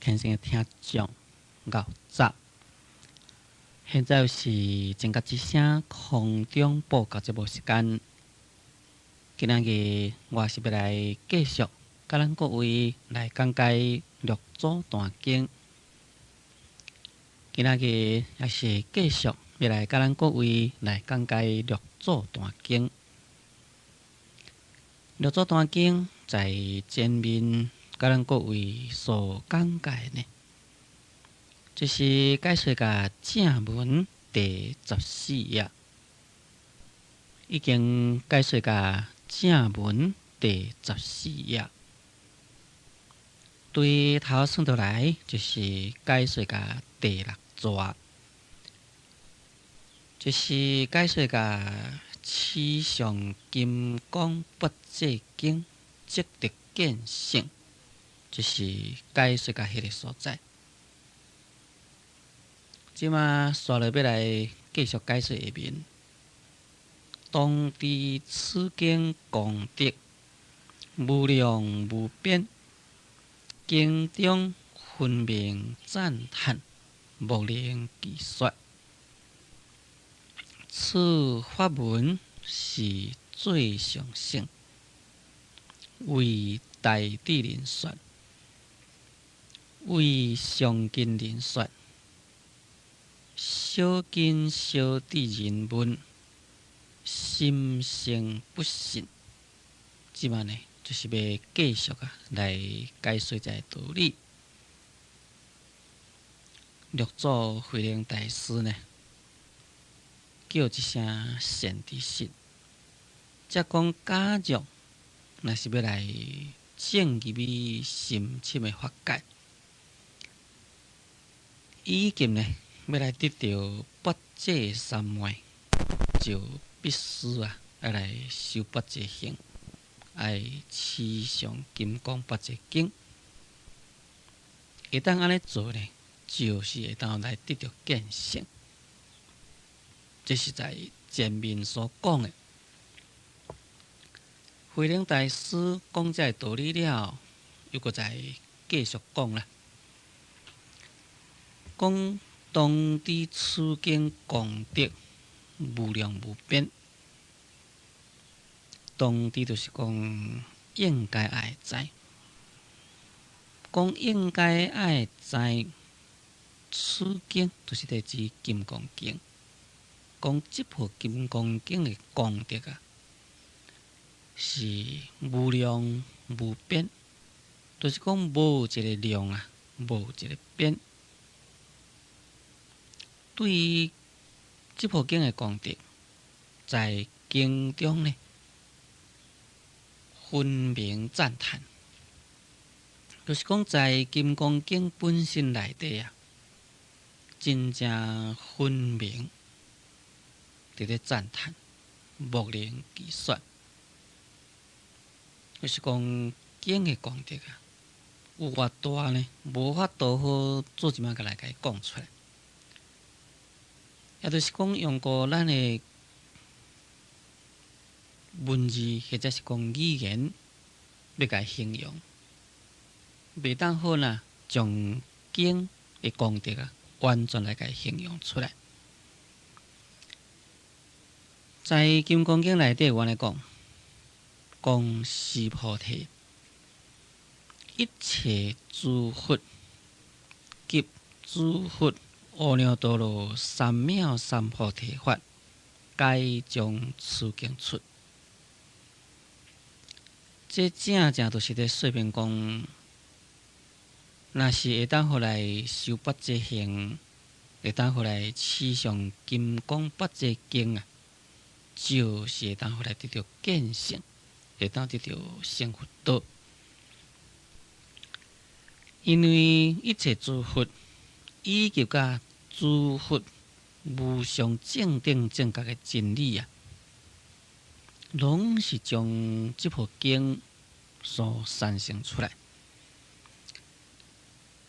虔诚的听众，午早！现在是正觉之声空中播报节目时间。今仔日我是要来继续，甲咱各位来讲解六祖坛经。今仔日也是继续要来甲咱各位来讲解六祖坛经。六祖坛经在前面甲咱各位所讲解呢，就是解说甲正文第14页，已经解说甲正文第14页。对头算倒来，就是解说甲第6节，就是解说甲持上金刚不借经即得见性，就是解说甲迄个所在。即马刷落要来继续解说下面。当知此经功德无量无边，经中分明赞叹，无能记说。此法文是最上圣，为大智人说，为上近人说，小近小智人问，心生不信。即马呢，就是要继续来解说一个道理。六祖慧能大师呢，叫一声善知识，则讲假若若是要来正入去深深的法界，已经呢要来得到八戒三昧，就必须要来修八戒行，爱持上金刚八戒经。会当安尼做呢，就是会当来得到见性。这是在前面所讲的。慧能大师讲这道理了，又搁再继续讲啦。讲当知此经功德无量无边，当知就是讲应该爱知，讲应该爱知此经，就是在指金刚经。讲这部金刚经的功德是无量无边，就是讲无一个量无一个边。对于这部经的功德，在经中呢，分明赞叹，就是讲在金刚经本身内底真正分明。伫咧赞叹，无能记说，就是讲经的功德有偌大呢，无法度好做一摆甲来甲伊讲出来。也就是讲用过咱的文字或者是讲语言，要甲伊形容，袂当好啦，将经的功德完全来甲伊形容出来。在《金刚经》内底，原来讲是菩提，一切诸佛及诸佛阿耨多罗三藐三菩提法，皆将此经出。这正正就是咧说明讲，若是会当互来修八戒行，会当互来持上金刚八戒经就是会当互来得到见性，会当得到成佛道。因为一切诸佛以及甲诸佛无上正等正觉的真理拢是将这部经所产生出来。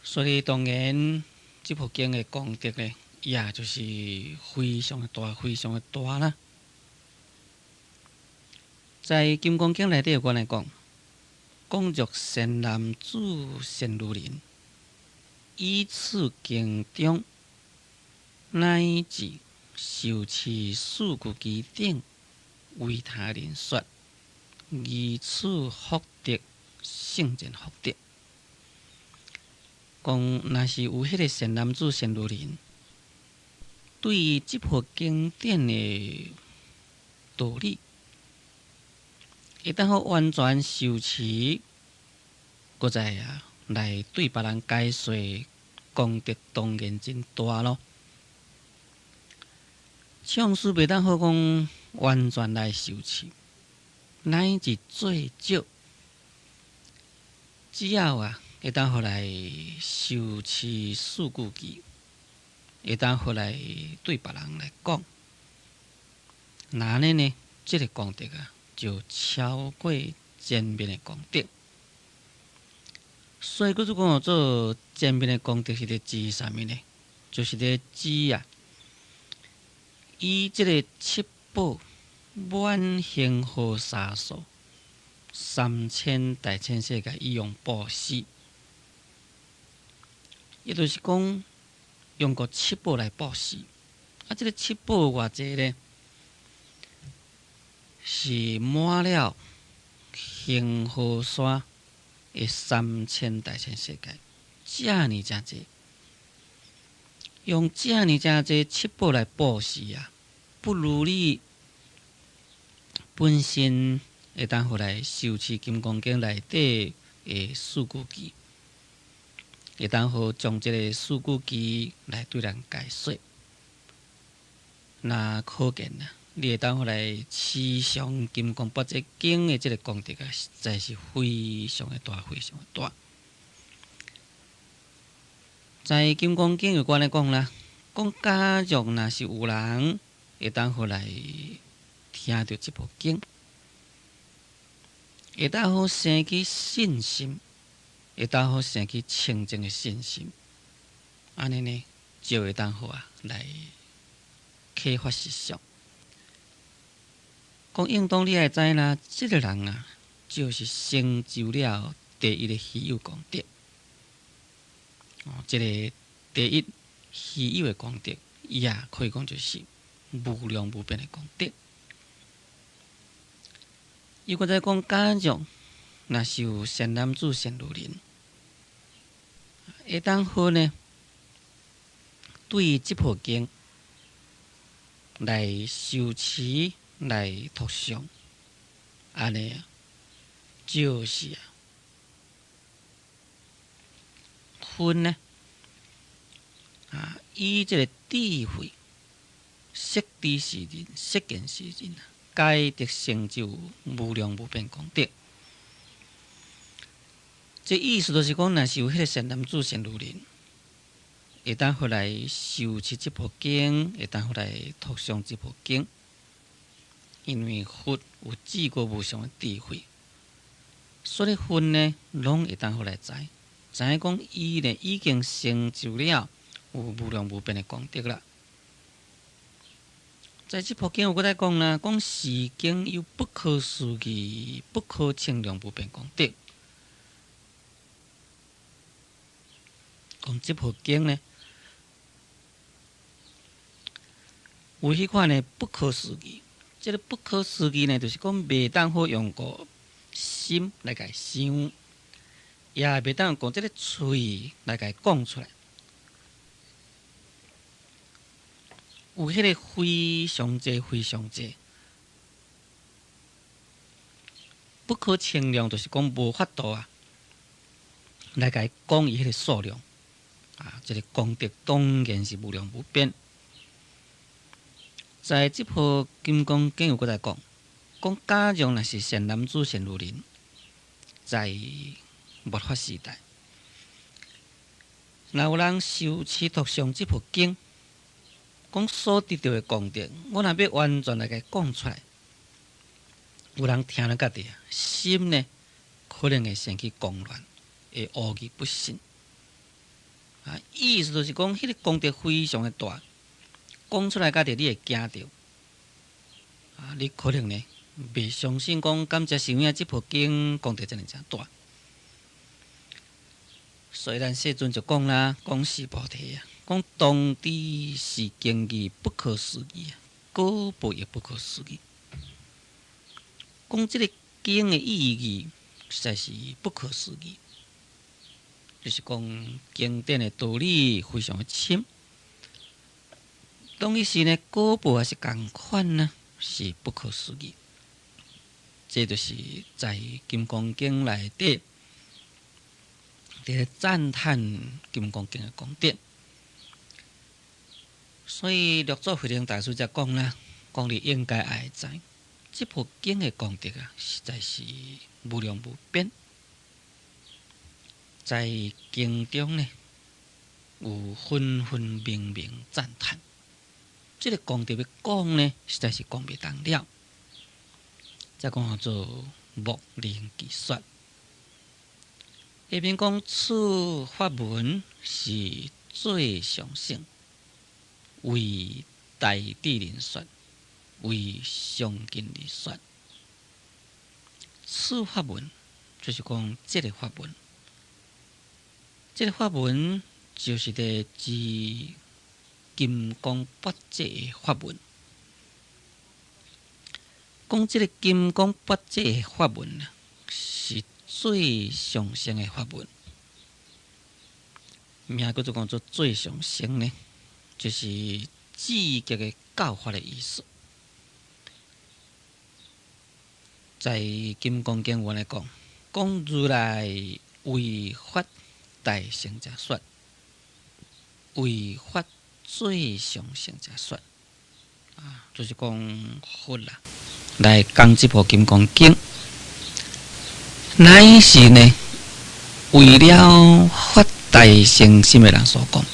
所以当然，这部经的功德呢，也就是非常的大，非常的大啦。在《金刚经》内底，我来讲，讲着善男子、善女人，以此经中，乃至受持四句偈等，为他人说，以此福德，圣贤福德。讲若是有迄个善男子、善女人，对于即部经典的道理，会当好完全受持，搁再来对别人解说，功德当然真大咯。唱诗袂当好讲完全来受持，乃至最少，只要会当互来受持四句偈，会当互来对别人来讲，那安尼呢，这个功德就超过前面的功德。所以，佫讲做前面的功德是咧指啥物呢？就是咧指以这个七宝满幸福沙数3000大千世界以用布施，也就是讲用过七宝来布施。这个七宝偌济呢？是满了幸福山的3000大千世界，遮尔真济，用遮尔真济七宝来布施不如你本身会当互来受持金刚经内底的四句偈，会当好将这个四句偈来对人解说，那可见你会当互来持上金刚不这经的这个功德实在是非常的大，非常的大。在金刚经有关来讲啦，讲假若若是有人会当互来听到这部经，会当好生起信心，会当好生起清净的信心，安尼呢就会当好来启发实相。讲应当你会知啦，这个人就是成就了第一的稀有功德。这个第一稀有的功德，也可以讲就是无量无边的功德。又搁再讲假若若是有善男子、善女人，会当好呢，对于这部经来受持。来读诵，安尼就是分呢以这个智慧识知是人，识见是人，皆得成就无量无边功德。这意思就是讲，若是有迄个善男子、善女人，会当互来受持这部经，会当互来读诵这部经。因为佛有至高无上的智慧，所以佛呢，拢会当好来知影讲伊呢已经成就了有无量无边的功德啦。在这部经有搁再讲啦，讲世间有不可思议、不可称量无边功德。讲这部经呢，有迄款呢不可思议。这个不可思议呢，就是讲袂当好用个心来甲想，也袂当用这个嘴来甲讲出来。有迄个非常济、非常济，不可称量，就是讲无法度来甲讲伊迄个数量这个功德当然是无量无边。在这部金刚经有搁来讲，假若若是善男子、善女人，在末法时代，若有人受持读诵这部经，讲所得到的功德，我若要完全来甲讲出来，有人听了家己心呢，可能会生起狂乱，会误疑不信。意思就是讲，迄个功德非常的大。讲出来，家己你会惊到你可能呢袂相信讲感谢神明这部经功德真的真大。所以咱细阵就讲啦，讲四菩提啊，讲当地是经义不可思议，果报也不可思议。讲这个经的意义实在是不可思议，就是讲经典的道理非常的深。当伊是呢，果报也是同款呢，是不可思议。这就是在《金刚经》内底，伫赞叹《金刚经》的功德。所以六祖慧能大师才讲啦，讲你应该爱知，这部经的功德啊，实在是无量无边。在经中呢，有分分明明赞叹。这个功德要讲呢，实在是讲不当了。再讲做莫令其说。下面讲此法文是最上乘，为大智人说，为上近人说。此法文就是讲这个法文，这个法文就是在指金刚八戒的法文。讲这个金刚八戒的法文啊，是最上乘的法文。名叫做讲做最上乘呢，就是至极的教法的意思。在金刚经文来讲，讲如来为法大乘者说，为法最上乘者说，就是讲佛啦，来讲这部金刚经，乃是呢为了发大乘心的人所讲，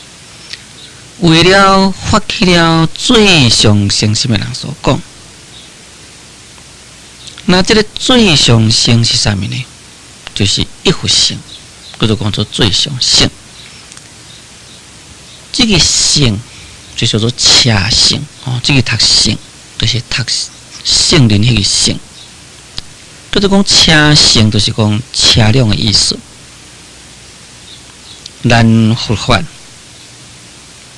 为了发起了最上乘心的人所讲。那这个最上乘是啥物呢？就是一佛乘，叫做讲做最上乘。这个乘就叫做车乘哦，这个读乘就是读圣人迄个乘。叫做讲车乘，就是讲车辆的意思。咱佛法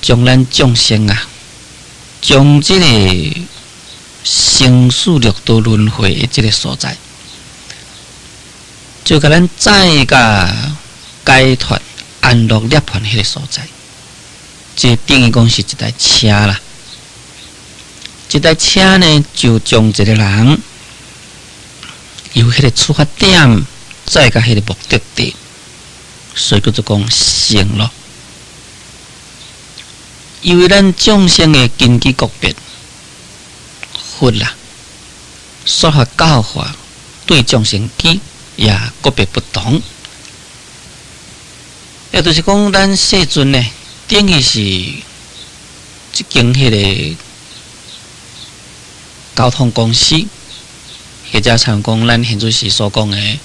将咱众生啊，将这个生死六道轮回的这个所在，就甲咱再甲解脱安乐涅槃迄个所在，这等于讲是一台车啦。一台车呢，就将一个人由迄个出发点，再甲迄个目的地，所以叫做讲乘咯。因为咱众生的根基各别。佛啦，说法教法对众生机也个别不同，也就是讲，咱世尊呢，等于是即间迄个交通公司，或者像讲咱现在时所讲的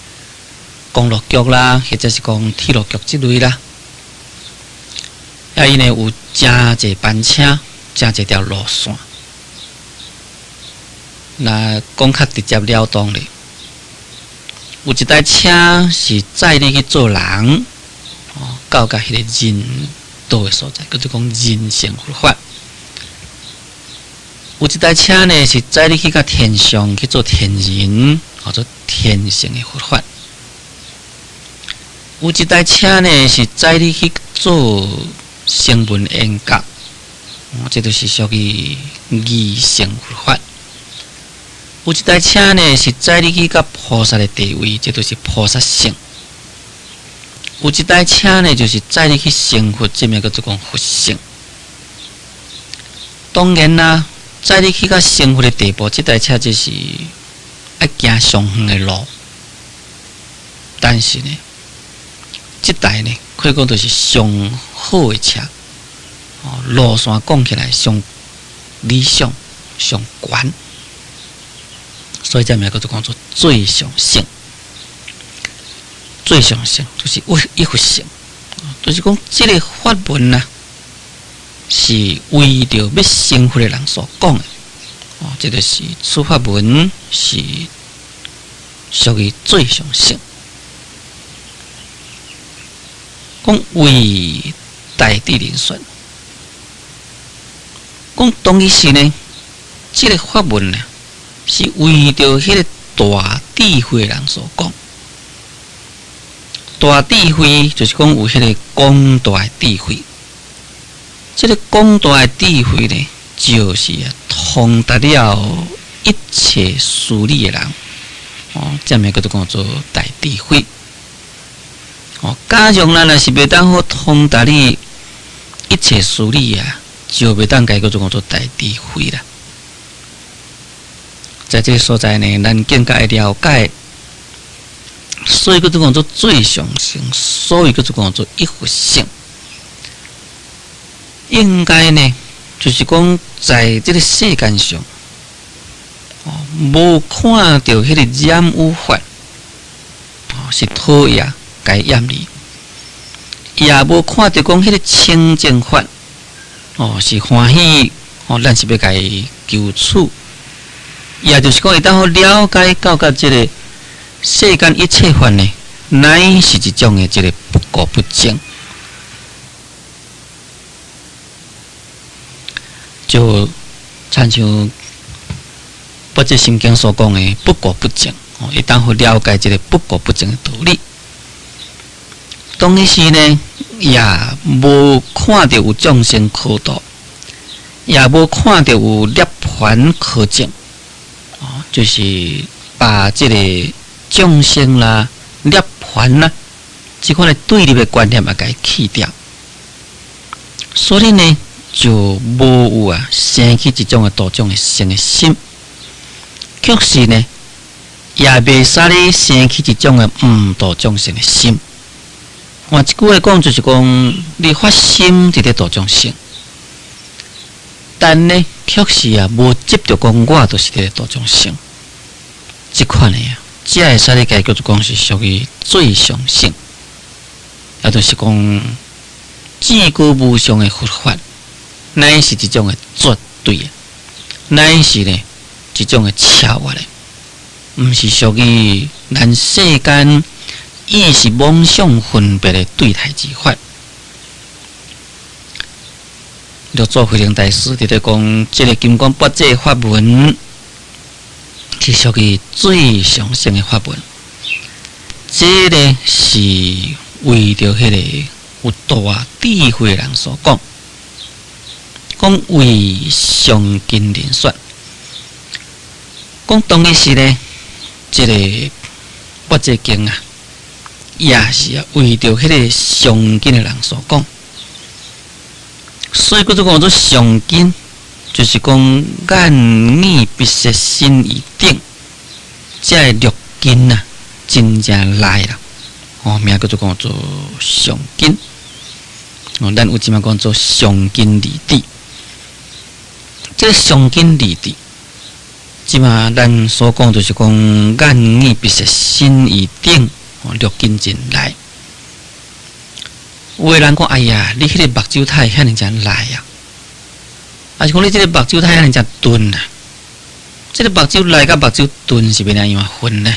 公路局啦，或者是讲铁路局之类啦，因呢有真侪班车，真侪条路线。那讲较直接了当咧，有一台车是载你去做人，到甲迄个人道的所在，叫做讲人乘佛法。有一台车呢是载你去甲天上去做天人，叫做天乘的佛法。有一台车呢是载你去做声闻缘觉，这都是属于义乘佛法。有一台车呢是载你去甲菩萨的地位，这都是菩萨乘。有一台车呢就是载你去成佛，这名叫做讲佛乘。当然啦，载你去甲成佛的地步，这台车就是要行上远的路。但是呢，这台呢可以讲就是上好的车，路线讲起来上理想、上悬。所以这名叫做讲做最上乘，最上乘就是一佛乘，就是讲这个法文啊，是为着要成佛的人所讲的，这就是此法文是属于最上乘。讲为大地人说，讲当其时呢，这个法文呢，是为着迄个大智慧人所讲。大智慧就是讲有迄个广大的智慧。这个广大的智慧呢，就是通达了一切事理的人。这样叫做讲做大智慧。加上咱若是袂当好通达你一切事理啊，就袂当叫做大智慧啦。在这个所在呢，咱更加了解，所以叫做讲做最上性，所以叫做讲做一佛性。应该呢，就是讲在这个世间上，无看到迄个染污法，是讨厌该厌离，也无看到讲迄个清净法，是欢喜，咱是要该求取，也就是讲会当好了解到这个世间一切法呢，乃是一种的这个不垢不净。就参像不这心经所讲的不垢不净，一旦好了解这个不垢不净的道理，当其时呢，也无看到有众生可度，也无看到有涅槃可证，就是把这个众生啦、涅槃啦，这款的对立的观念也给去掉，所以呢，就无有生起一种的多种的生的心，确实呢，也袂使咧生起一种的多种生的心。换一句话讲，就是讲你发心伫咧多种生，但呢，确实无执着讲我就是伫咧多种生。这款的只会使咧解叫做讲是属于最上性，也就是讲至高无上的佛法。乃是一种的绝对的，乃是呢一种的超越的，毋是属于咱世间意识妄想分别的对待之法。就做慧能大师伫咧讲，这个金刚不这法文是属于最上乘的法文。这个是为着迄个有大智慧人所讲。讲为上经人说，讲当其时呢，这个不这经啊，也是为着迄个上经的人所讲，所以叫做讲做上经，就是讲眼耳鼻舌身意定，这六经啊，真正来啦，名叫做讲做上经，咱有即嘛讲做上经理地。这个上经理地，即嘛咱所讲就是讲眼耳鼻舌身意定，六经真来。有个人讲，哎呀，你迄个目睭太遐尼真来啊，还是讲你这个目睭太遐尼真钝啊？这个目睭来甲目睭钝是变哪样分呢？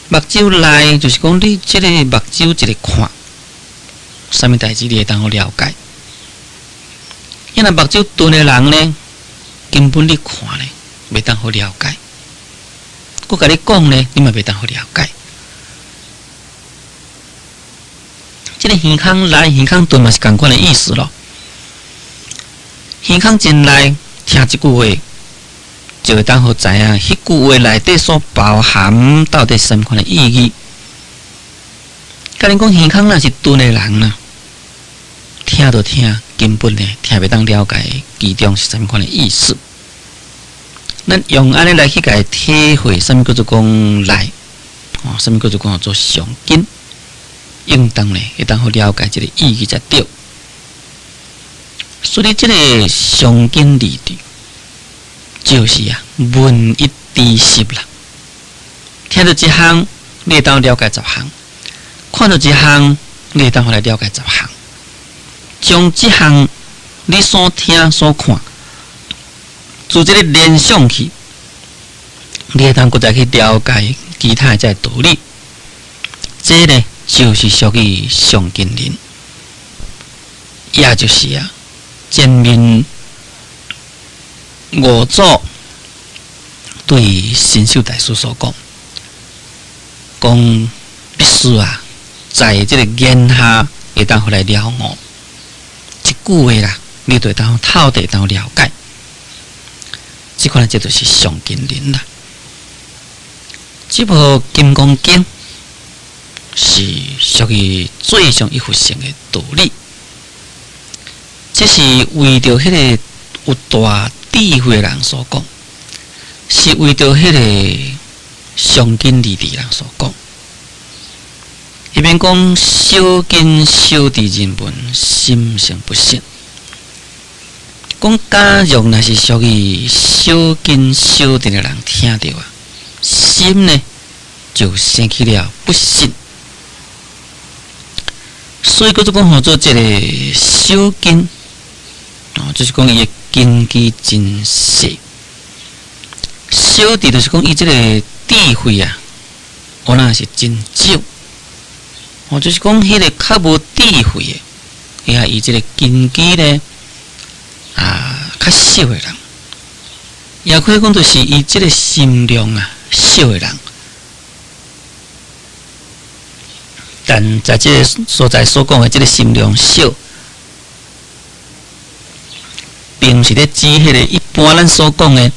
目睭来就是讲你这个目睭一个看，啥物代志你会当好了解。因为目睭钝的人呢，根本你看呢，袂当好了解。我甲你讲呢，你嘛袂当好了解。这个耳孔来、耳孔钝嘛是同款的意思咯。耳孔进来听一句话，就会当好知影，迄句话内底所包含到底什么款的意义。甲你讲耳孔若是钝的人呢，听就听。根本呢，听袂当了解其中是什么款的意思。咱用安尼来去解体会，什么叫做讲来，什么叫做讲做上经，应当呢，会当好了解这个意义才对。所以这个上经理的，就是闻一知十啦。听到一项，你会当了解10项；看到一项，你会当好来了解10项。将这项你所听所看，做这个联想去，你会当搁再去了解其他的这道理。这呢就是属于上根人，也就是前面五祖对神秀大师所讲必须在这个言下会当互来了悟，一句话啦，你就会当透底当了解，这款这就是上根人啦。这部《金刚经》是属于最上一佛性的道理，这是为着迄个有大智慧的人所讲，是为着迄个上根利智人所讲。伊边讲小根小智人文，心性不信。讲假如若是属于小根小智的人听到心呢就生起了不信。所以叫做讲做这个小根就是讲伊的根基真细。小智就是讲伊这个智慧可能是真少。就是讲迄个较无智慧的，伊这个根基呢较少的人，也可以讲就是伊这个心量少的人。但在这个所在所讲的这个心量少，并不是咧指迄个一般咱所讲的人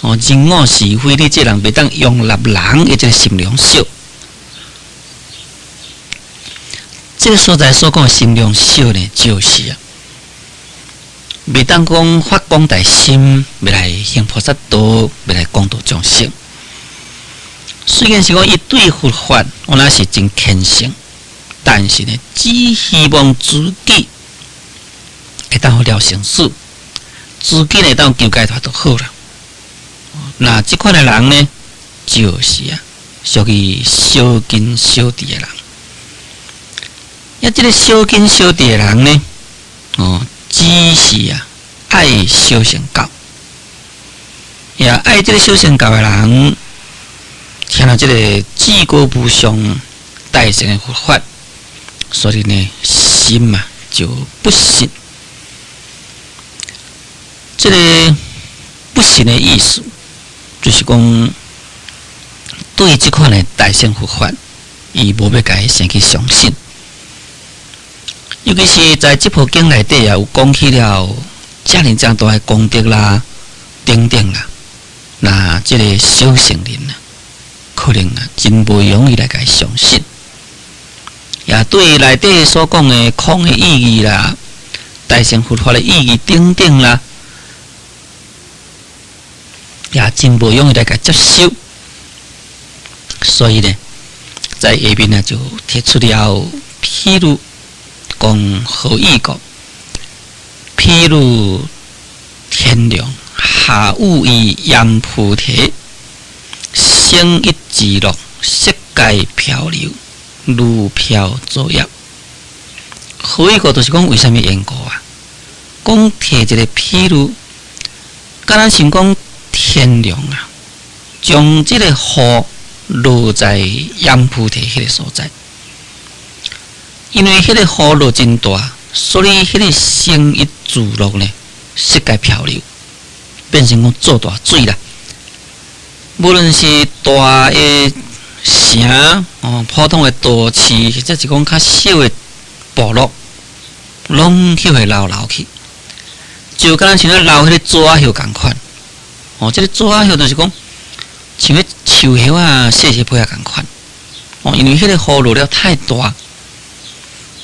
我是非，你这人袂当容纳人的这个心量少。这个所在所讲的心量少呢，就是袂当讲发广大心，要来行菩萨道，要来广度众生。虽然是讲伊对佛法我那是真虔诚，但是呢，只希望自己会当好了成事，自己会当求解脱就好了。那这款的人呢，就是属于小根小智的人。这个小根小智的人呢，只是爱修行教，也爱这个修行教的人，听到这个至高无上大乘的佛法，所以呢，心就不信。这个不信的意思，就是讲对这款的大乘佛法，伊无要甲伊先去相信。尤其是在这部经内底有讲起了遮尔这样大的功德啦、等等啦，那这个小乘人可能真无容易来甲伊相信，也对内底所讲的空的意义啦、大乘佛法的意义等等啦，也真无容易来甲接受。所以呢，在下面就提出了譬如。讲何以讲？譬如天龙下雨于阎浮提，生一之乐，色界漂流，如飘作业。何以讲就是讲为什么缘故讲提一个譬如，敢若像讲天龙将这个雨落在阎浮提迄个所在。因为迄个雨落真大，所以迄个生一自乐呢，色界漂流，变成讲做大水啦。无论是大的城普通的都市，或者是讲较小的部落，拢去会流去，就敢若像咧流迄个纸仔叶共款。这个纸仔叶就是讲，像咧树叶细细皮共款。因为迄个雨落了太大。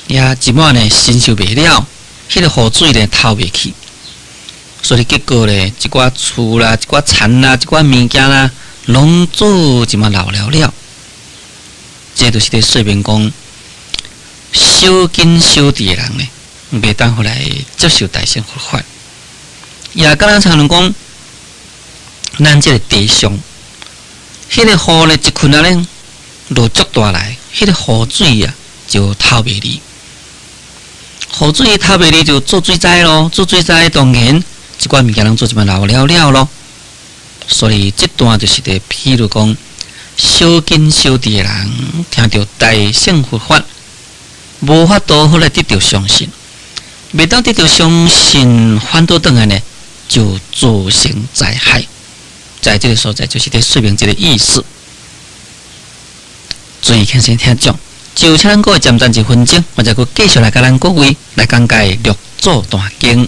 也一晚呢承受袂了，迄个雨水呢透袂去，所以结果呢，一寡厝啦、一寡田啦、一寡物件啦，拢做一晚流了。这就是咧说明讲，小根小智的人呢，袂当互来接受大乘佛法。也敢若常人讲，咱这个地上，迄个雨呢一困呢落足大来，迄个雨水就透袂离。雨水透袂离就做水灾咯，做水灾当然一寡物件人做一摆流了咯。所以这段就是譬如讲，小根小智的人听到大乘佛法，无法度好来得到相信，未当得到相信，反倒转来呢，就造成灾害。在这个所在，就是在说明这个意思。注意看先听讲，就请咱各位暂暂1分钟，我再继续来甲咱各位来讲解《六祖坛经》。